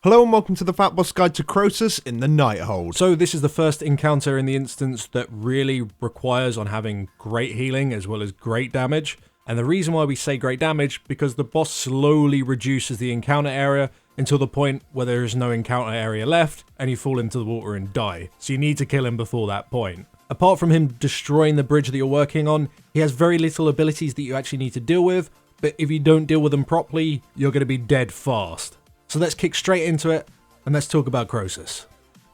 Hello and welcome to the FatBoss Guide to Krosus in the Nighthold. So this is the first encounter in the instance that really requires on having great healing as well as great damage. And the reason why we say great damage, because the boss slowly reduces the encounter area until the point where there is no encounter area left and you fall into the water and die. So you need to kill him before that point. Apart from him destroying the bridge that you're working on, he has very little abilities that you actually need to deal with, but if you don't deal with them properly, you're going to be dead fast. So let's kick straight into it, and let's talk about Krosus.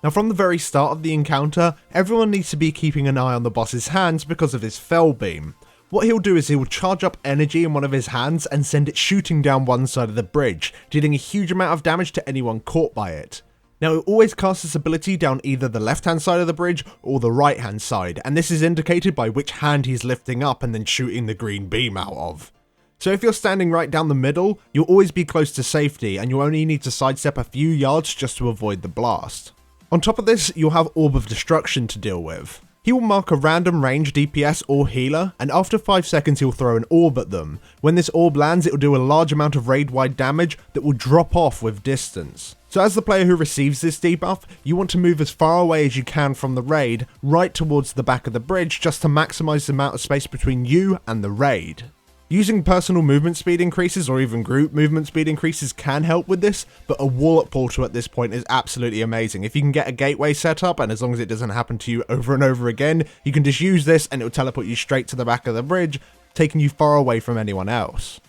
Now from the very start of the encounter, everyone needs to be keeping an eye on the boss's hands because of his Fel Beam. What he'll do is he'll charge up energy in one of his hands and send it shooting down one side of the bridge, dealing a huge amount of damage to anyone caught by it. Now it always casts this ability down either the left hand side of the bridge or the right hand side, and this is indicated by which hand he's lifting up and then shooting the green beam out of. So if you're standing right down the middle, you'll always be close to safety and you'll only need to sidestep a few yards just to avoid the blast. On top of this, you'll have Orb of Destruction to deal with. He will mark a random range DPS or healer, and after 5 seconds he'll throw an orb at them. When this orb lands, it will do a large amount of raid-wide damage that will drop off with distance. So as the player who receives this debuff, you want to move as far away as you can from the raid, right towards the back of the bridge, just to maximise the amount of space between you and the raid. Using personal movement speed increases or even group movement speed increases can help with this, but a wall-up portal at this point is absolutely amazing. If you can get a gateway set up, and as long as it doesn't happen to you over and over again, you can just use this and it will teleport you straight to the back of the bridge, taking you far away from anyone else.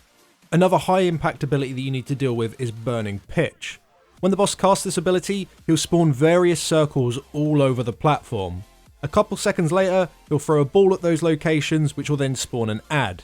Another high impact ability that you need to deal with is Burning Pitch. When the boss casts this ability, he'll spawn various circles all over the platform. A couple seconds later, he'll throw a ball at those locations, which will then spawn an ad.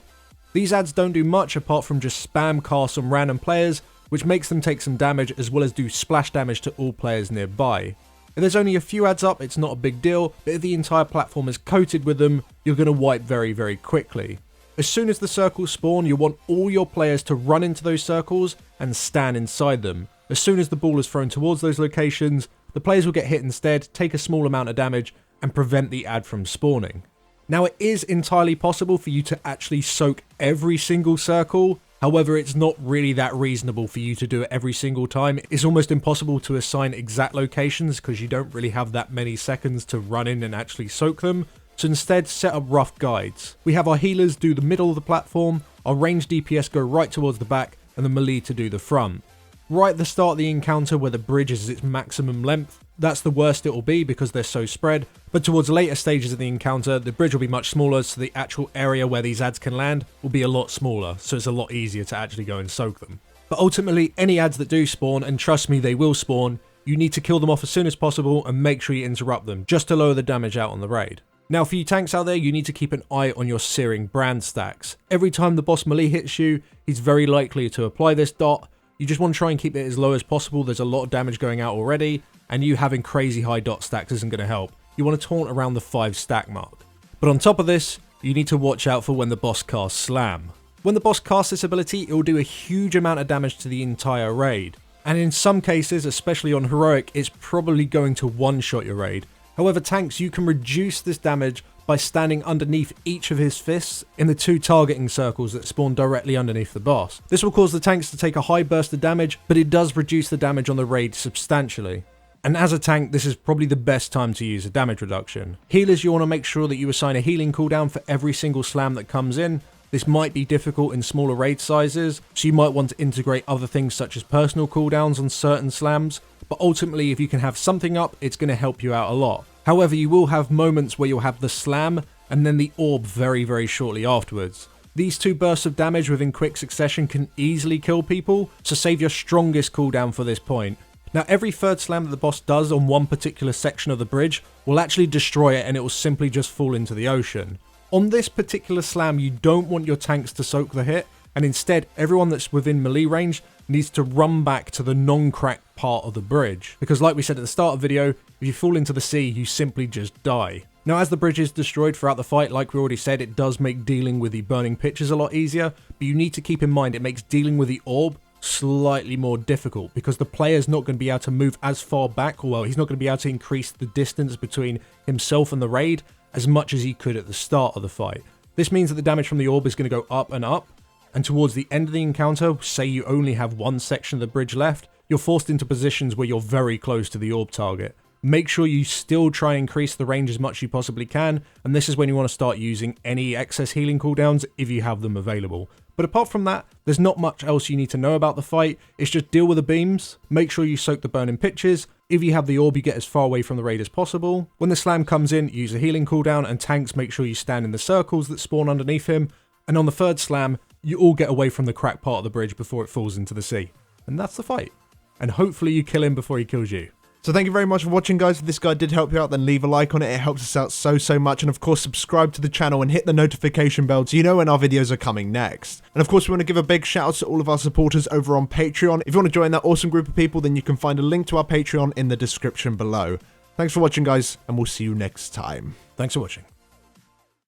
These ads don't do much apart from just spam casts on random players, which makes them take some damage as well as do splash damage to all players nearby. If there's only a few ads up, it's not a big deal, but if the entire platform is coated with them, you're going to wipe very quickly. As soon as the circles spawn, you want all your players to run into those circles and stand inside them. As soon as the ball is thrown towards those locations, the players will get hit instead, take a small amount of damage, and prevent the ad from spawning. Now it is entirely possible for you to actually soak every single circle, however it's not really that reasonable for you to do it every single time. It's almost impossible to assign exact locations because you don't really have that many seconds to run in and actually soak them, so instead set up rough guides. We have our healers do the middle of the platform, our ranged DPS go right towards the back, and the melee to do the front. Right at the start of the encounter where the bridge is its maximum length, that's the worst it will be because they're so spread, but towards later stages of the encounter, the bridge will be much smaller, so the actual area where these ads can land will be a lot smaller, so it's a lot easier to actually go and soak them. But ultimately, any ads that do spawn, and trust me, they will spawn, you need to kill them off as soon as possible and make sure you interrupt them, just to lower the damage out on the raid. Now for you tanks out there, you need to keep an eye on your Searing Brand stacks. Every time the boss melee hits you, he's very likely to apply this dot. You just want to try and keep it as low as possible. There's a lot of damage going out already, and you having crazy high dot stacks isn't going to help. You want to taunt around the 5 stack mark. But on top of this, you need to watch out for when the boss casts Slam. When the boss casts this ability, it will do a huge amount of damage to the entire raid. And in some cases, especially on Heroic, it's probably going to one-shot your raid. However, tanks, you can reduce this damage by standing underneath each of his fists in the 2 targeting circles that spawn directly underneath the boss. This will cause the tanks to take a high burst of damage, but it does reduce the damage on the raid substantially. And as a tank, this is probably the best time to use a damage reduction. Healers, you want to make sure that you assign a healing cooldown for every single slam that comes in. This might be difficult in smaller raid sizes, so you might want to integrate other things such as personal cooldowns on certain slams, but ultimately if you can have something up, it's going to help you out a lot. However, you will have moments where you'll have the slam and then the orb very shortly afterwards. These 2 bursts of damage within quick succession can easily kill people, so save your strongest cooldown for this point. Now every 3rd slam that the boss does on one particular section of the bridge will actually destroy it and it will simply just fall into the ocean. On this particular slam, you don't want your tanks to soak the hit, and instead everyone that's within melee range needs to run back to the non-cracked part of the bridge, because like we said at the start of the video, if you fall into the sea, you simply just die. Now as the bridge is destroyed throughout the fight, like we already said, it does make dealing with the burning pitches a lot easier, but you need to keep in mind it makes dealing with the orb slightly more difficult, because the player's not going to be able to move as far back, or well, he's not going to be able to increase the distance between himself and the raid as much as he could at the start of the fight. This means that the damage from the orb is going to go up and up, and towards the end of the encounter, say you only have one section of the bridge left, you're forced into positions where you're very close to the orb target. Make sure you still try and increase the range as much as you possibly can, and this is when you want to start using any excess healing cooldowns if you have them available. But apart from that, there's not much else you need to know about the fight. It's just deal with the beams, make sure you soak the burning pitches. If you have the orb, you get as far away from the raid as possible. When the slam comes in, use a healing cooldown, and tanks, make sure you stand in the circles that spawn underneath him. And on the third slam, you all get away from the cracked part of the bridge before it falls into the sea. And that's the fight. And hopefully you kill him before he kills you. So thank you very much for watching, guys. If this guide did help you out, then leave a like on it. It helps us out so much. And of course, subscribe to the channel and hit the notification bell so you know when our videos are coming next. And of course, we want to give a big shout out to all of our supporters over on Patreon. If you want to join that awesome group of people, then you can find a link to our Patreon in the description below. Thanks for watching, guys, and we'll see you next time. Thanks for watching.